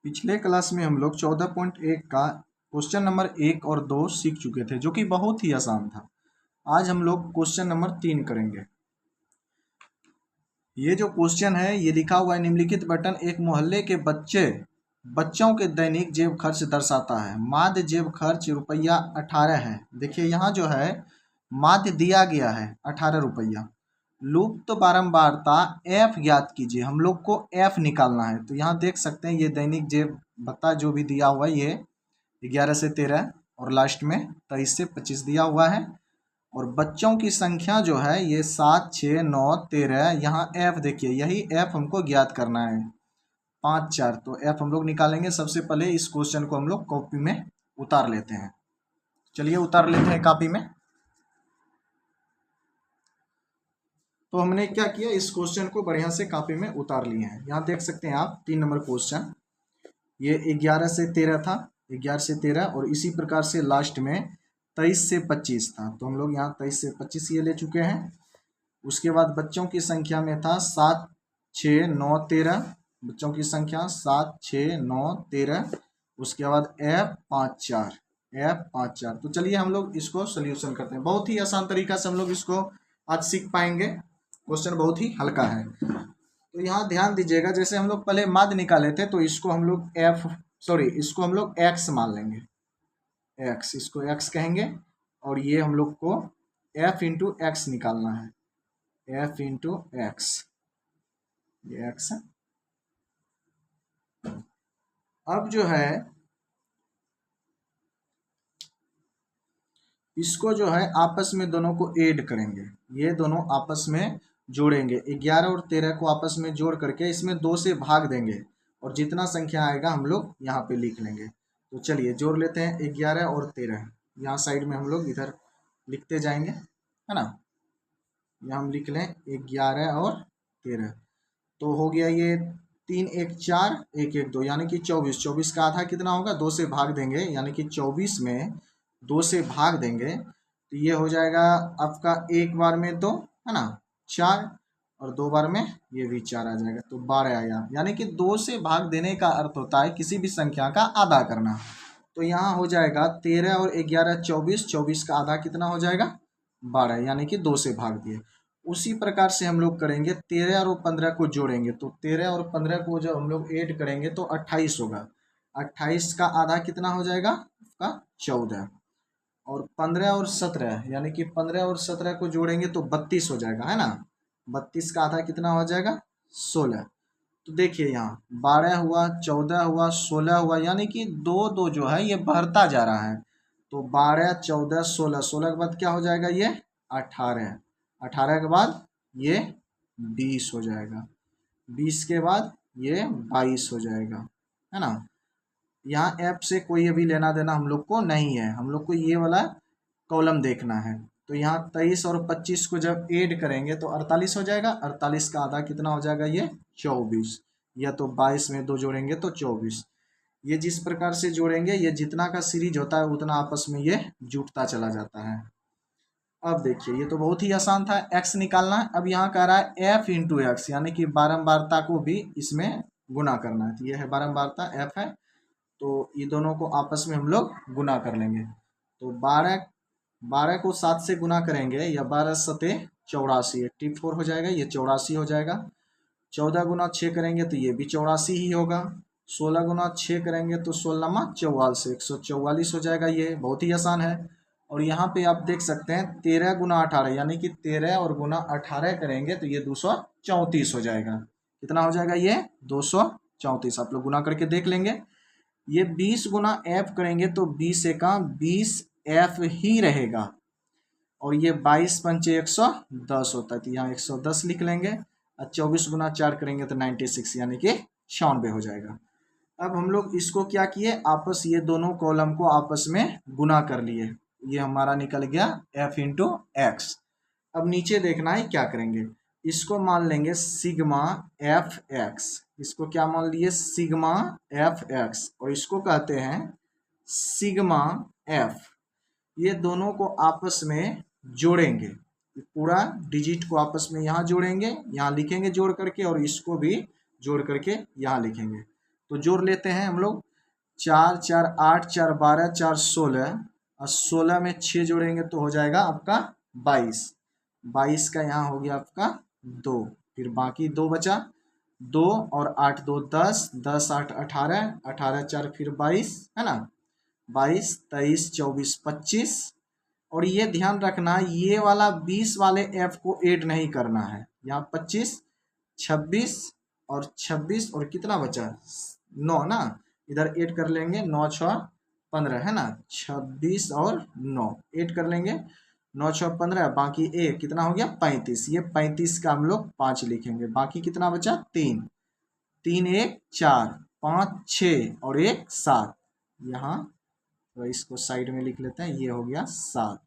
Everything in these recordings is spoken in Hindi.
पिछले क्लास में हम लोग 14.1 का क्वेश्चन नंबर 1 और 2 सीख चुके थे, जो कि बहुत ही आसान था। आज हम लोग क्वेश्चन नंबर 3 करेंगे। ये जो क्वेश्चन है ये लिखा हुआ है, निम्नलिखित बटन एक मोहल्ले के बच्चों के दैनिक जेब खर्च दर्शाता है। माध्य जेब खर्च रुपया 18 है। देखिए यहाँ जो है माध्य दिया गया है 18 रुपया। लुप्त बारंबारता एफ ज्ञात कीजिए। हम लोग को एफ निकालना है। तो यहाँ देख सकते हैं ये दैनिक जेब भत्ता जो भी दिया हुआ है ये 11 से 13 और लास्ट में 23 से 25 दिया हुआ है। और बच्चों की संख्या जो है ये 7, 6, 9, 13। यहाँ एफ देखिए, यही एफ हमको ज्ञात करना है 5, 4। तो एफ हम लोग निकालेंगे। सबसे पहले इस क्वेश्चन को हम लोग कॉपी में उतार लेते हैं। चलिए उतार लेते हैं कॉपी में। तो हमने क्या किया, इस क्वेश्चन को बढ़िया से कॉपी में उतार लिए हैं। यहाँ देख सकते हैं आप 3 नंबर क्वेश्चन, ये 11 से 13 था, 11 से 13 और इसी प्रकार से लास्ट में 23 से 25 था। तो हम लोग यहाँ 23 से 25 ये ले चुके हैं। उसके बाद बच्चों की संख्या में था 7, 6, 9, 13। बच्चों की संख्या 7, 6, 9, 13। उसके बाद एफ 5, 4, एफ 5, 4। तो चलिए हम लोग इसको सोल्यूशन करते हैं। बहुत ही आसान तरीका से हम लोग इसको आज सीख पाएंगे। क्वेश्चन बहुत ही हल्का है। तो यहाँ ध्यान दीजिएगा, जैसे हम लोग पहले माध्य निकाले थे तो इसको हम लोग इसको हम लोग एक्स मान लेंगे। एक्स, इसको एक्स कहेंगे और ये हम लोग को एफ इंटू एक्स निकालना है। एफ इंटू एक्स, ये एक्स है। अब जो है इसको जो है आपस में दोनों को ऐड करेंगे। ये दोनों आपस में जोड़ेंगे। 11 और 13 को आपस में जोड़ करके इसमें 2 से भाग देंगे और जितना संख्या आएगा हम लोग यहाँ पे लिख लेंगे। तो चलिए जोड़ लेते हैं 11 और 13। यहाँ साइड में हम लोग इधर लिखते जाएंगे, है ना। यहाँ हम लिख लें 11 और 13। तो हो गया ये 3, 1, 4, 1, 1, 2 यानी कि 24। 24 का आधा कितना होगा, 2 से भाग देंगे, यानी कि 24 में 2 से भाग देंगे तो ये हो जाएगा आपका एक बार में 2, है ना, 4 और 2 बार में ये भी 4 आ जाएगा। तो 12 आया, यानी कि 2 से भाग देने का अर्थ होता है किसी भी संख्या का आधा करना। तो यहाँ हो जाएगा 13 और 11 24। 24 का आधा कितना हो जाएगा 12, यानी कि 2 से भाग दिए। उसी प्रकार से हम लोग करेंगे 13 और 15 को जोड़ेंगे। तो 13 और 15 को जब हम लोग ऐड करेंगे तो 28 होगा। 28 का आधा कितना हो जाएगा आपका 14। और 15 और 17 यानी कि 15 और 17 को जोड़ेंगे तो 32 हो जाएगा, है ना। 32 का आधा कितना हो जाएगा 16। तो देखिए यहाँ 12 हुआ, 14 हुआ, 16 हुआ, यानी कि 2 2 जो है ये बढ़ता जा रहा है। तो 12, 14, 16, 16 के बाद क्या हो जाएगा ये 18, 18 के बाद ये 20 हो जाएगा, 20 के बाद ये 22 हो जाएगा, है ना। यहाँ ऐप से कोई अभी लेना देना हम लोग को नहीं है, हम लोग को ये वाला कॉलम देखना है। तो यहाँ 23 और 25 को जब ऐड करेंगे तो 48 हो जाएगा। 48 का आधा कितना हो जाएगा ये 24, या तो 22 में 2 जोड़ेंगे तो 24। ये जिस प्रकार से जोड़ेंगे ये जितना का सीरीज होता है उतना आपस में ये जुटता चला जाता है। अब देखिए ये तो बहुत ही आसान था, एक्स निकालना है। अब यहाँ कह रहा है एफ इंटू एक्स, यानी कि बारंबारता को भी इसमें गुना करना है। तो ये है बारंबारता एफ है, तो ये दोनों को आपस में हम लोग गुना कर लेंगे। तो 12 को 7 से गुना करेंगे या 12 सते 84, 84 हो जाएगा, ये 84 हो जाएगा। 14 गुना 6 करेंगे तो ये भी 84 ही होगा। 16 गुना 6 करेंगे तो 16 44, 144 हो जाएगा। ये बहुत ही आसान है। और यहाँ पे आप देख सकते हैं 13 गुना 18, यानी कि 13 और गुना 18 करेंगे तो ये 234 हो जाएगा। कितना हो जाएगा ये 234। आप लोग गुना करके देख लेंगे। ये 20 गुना एफ करेंगे तो 20 एका 20 एफ ही रहेगा। और ये 22 पंचे 110 होता है, तो यहाँ 110 लिख लेंगे। और 24 गुना 4 करेंगे तो 96, यानी कि 96 हो जाएगा। अब हम लोग इसको क्या किए, आपस ये दोनों कॉलम को आपस में गुना कर लिए। ये हमारा निकल गया एफ इंटू एक्स। अब नीचे देखना है क्या करेंगे, इसको मान लेंगे सिग्मा एफ एक्स। इसको क्या मान लिए सिग्मा एफ एक्स, और इसको कहते हैं सिग्मा एफ। ये दोनों को आपस में जोड़ेंगे, पूरा डिजिट को आपस में यहाँ जोड़ेंगे, यहाँ लिखेंगे जोड़ करके, और इसको भी जोड़ करके यहाँ लिखेंगे। तो जोड़ लेते हैं हम लोग। 4 4 8 4 12 4 16 और 16 में 6 जोड़ेंगे तो हो जाएगा आपका 22। 22 का यहाँ हो गया आपका 2, फिर बाकी 2 बचा, 2 और 8 2 10, 10 8 18, 18 4 फिर 22 है ना, 22 23 24 25। और ये ध्यान रखना ये वाला 20 वाले एफ को ऐड नहीं करना है। यहाँ 25 26 और 26 और कितना बचा 9 ना, इधर ऐड कर लेंगे 9 6 15 है ना, 26 और 9 ऐड कर लेंगे, 9 6 15, बाकी एक कितना हो गया 35। ये 35 का हम लोग 5 लिखेंगे, बाकी कितना बचा 3, 3 1 4 5 6 और 1 7। यहाँ तो इसको साइड में लिख लेते हैं, ये हो गया 7।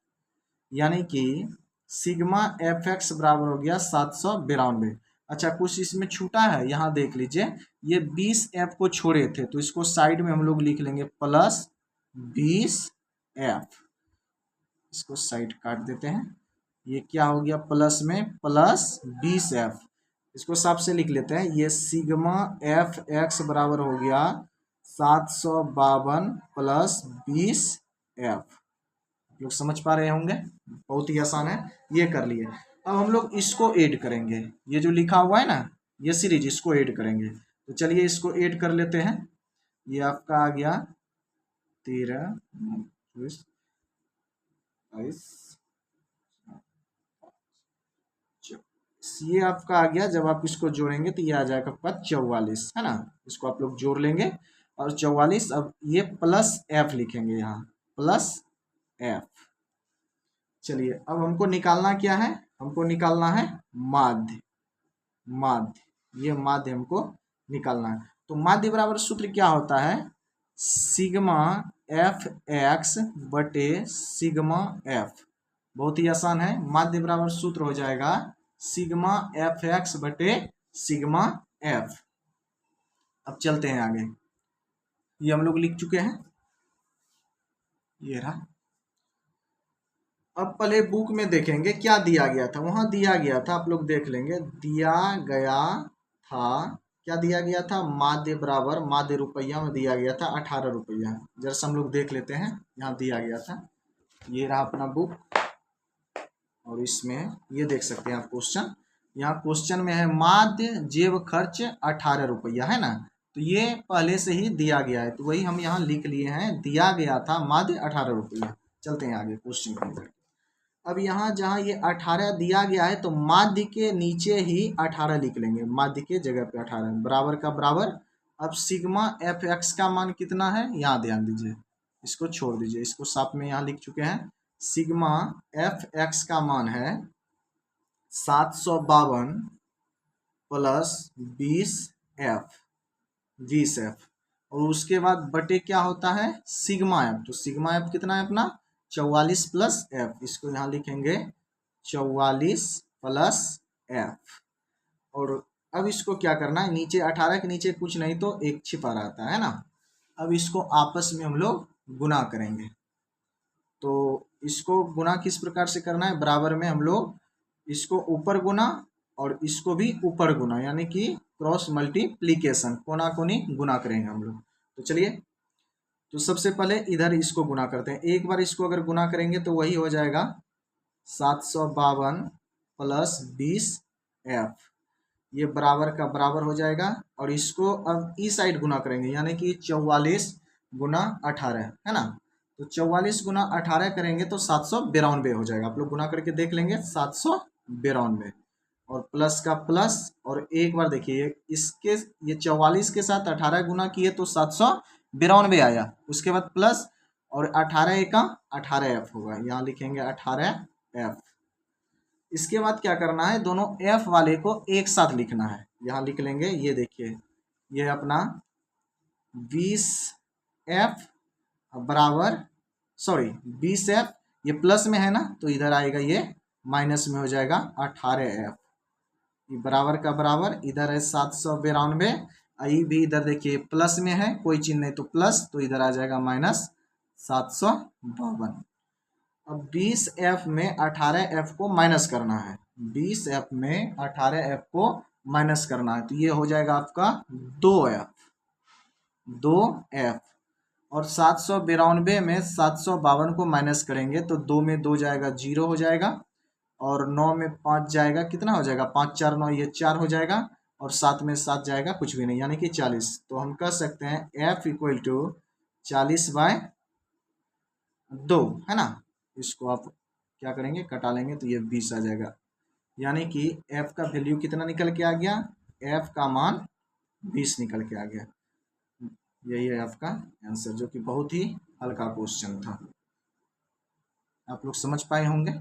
यानी कि सिग्मा एफ एक्स बराबर हो गया 792। अच्छा कुछ इसमें छूटा है, यहाँ देख लीजिए, ये 20 एफ को छोड़े थे तो इसको साइड में हम लोग लिख लेंगे प्लस 20 एफ। इसको साइड काट देते हैं, ये क्या हो गया प्लस में प्लस 20 एफ। इसको साफ से लिख लेते हैं, ये सिग्मा एफ एक्स बराबर हो गया 752 प्लस 20 एफ। लोग समझ पा रहे होंगे, बहुत ही आसान है, ये कर लिए। अब हम लोग इसको ऐड करेंगे, ये जो लिखा हुआ है ना ये सीरीज, इसको ऐड करेंगे। तो चलिए इसको ऐड कर लेते हैं। ये आपका आ गया 13 22 ये आपका आ गया। जब आप इसको जोड़ेंगे तो ये आ जाएगा आपका 44 है ना। इसको आप लोग जोड़ लेंगे और 44। अब ये प्लस एफ लिखेंगे यहाँ, प्लस एफ। चलिए अब हमको निकालना क्या है, हमको निकालना है माध्य। माध्य, ये माध्य हमको निकालना है। तो माध्य बराबर सूत्र क्या होता है, सिग्मा एफ एक्स बटे सिग्मा एफ। बहुत ही आसान है, माध्य बराबर सूत्र हो जाएगा सिग्मा एफ एक्स बटे सिग्मा एफ। अब चलते हैं आगे, ये हम लोग लिख चुके हैं, ये रहा। अब पहले बुक में देखेंगे क्या दिया गया था, वहां दिया गया था, आप लोग देख लेंगे, दिया गया था, क्या दिया गया था, माध्य बराबर, माध्य रुपया में दिया गया था 18 रुपया। जैसे हम लोग देख लेते हैं, यहाँ दिया गया था, ये रहा अपना बुक। और इसमें ये देख सकते हैं आप क्वेश्चन, यहाँ क्वेश्चन में है माध्य जेब खर्च 18 रुपया है ना। तो ये पहले से ही दिया गया है, तो वही हम यहाँ लिख लिए हैं, दिया गया था माध्य 18 रुपया। चलते हैं आगे क्वेश्चन के अंदर। अब यहाँ जहाँ ये 18 दिया गया है तो माध्य के नीचे ही 18 लिख लेंगे, माध्य के जगह पे 18, बराबर का बराबर। अब सिग्मा एफ एक्स का मान कितना है, यहाँ ध्यान दीजिए, इसको छोड़ दीजिए, इसको साफ में यहाँ लिख चुके हैं। सिग्मा एफ एक्स का मान है 752 प्लस 20 एफ। और उसके बाद बटे क्या होता है सिग्मा एफ। तो सिग्मा एफ कितना है अपना 44 प्लस एफ, इसको यहाँ लिखेंगे 44 प्लस एफ। और अब इसको क्या करना है, नीचे 18 के नीचे कुछ नहीं तो एक छिपा रहता है ना। अब इसको आपस में हम लोग गुना करेंगे। तो इसको गुना किस प्रकार से करना है, बराबर में हम लोग इसको ऊपर गुना और इसको भी ऊपर गुना, यानी कि क्रॉस मल्टीप्लीकेशन, कोना कोनी गुना करेंगे हम लोग। तो चलिए, तो सबसे पहले इधर इसको गुना करते हैं, एक बार इसको अगर गुना करेंगे तो वही हो जाएगा 752 प्लस 20 एफ, ये बराबर का बराबर हो जाएगा। और इसको अब इस साइड गुना करेंगे, यानी कि 44 गुना 18 है ना। तो 44 गुना 18 करेंगे तो 792 हो जाएगा। आप लोग गुना करके देख लेंगे 792, और प्लस का प्लस। और एक बार देखिए इसके, ये 44 के साथ 18 गुना किए तो 792 आया, उसके बाद प्लस और 18 का 18 एफ होगा, यहाँ लिखेंगे 18 एफ। इसके बाद क्या करना है, दोनों एफ वाले को एक साथ लिखना है, यहाँ लिख लेंगे, ये देखिए, ये अपना 20 एफ बराबर, सॉरी 20 एफ, ये प्लस में है ना तो इधर आएगा, ये माइनस में हो जाएगा 18 एफ। ये बराबर का बराबर, इधर है 792, आई भी इधर देखिए प्लस में है, कोई चिन्ह नहीं तो प्लस, तो इधर आ जाएगा माइनस 752। अब 20 एफ में 18 एफ को माइनस करना है, 20 एफ में 18 एफ को माइनस करना है, तो ये हो जाएगा आपका 2 एफ। 2f। और 792 में 752 को माइनस करेंगे तो 2 में 2 जाएगा 0 हो जाएगा, और 9 में 5 जाएगा कितना हो जाएगा 5 4 9 ये 4 हो जाएगा, और 7 में 7 जाएगा कुछ भी नहीं यानी कि 40। तो हम कह सकते हैं f इक्वल टू 40/2 है ना। इसको आप क्या करेंगे कटा लेंगे तो ये 20 आ जाएगा, यानी कि f का वैल्यू कितना निकल के आ गया, f का मान 20 निकल के आ गया। यही है आपका आंसर, जो कि बहुत ही हल्का क्वेश्चन था, आप लोग समझ पाए होंगे।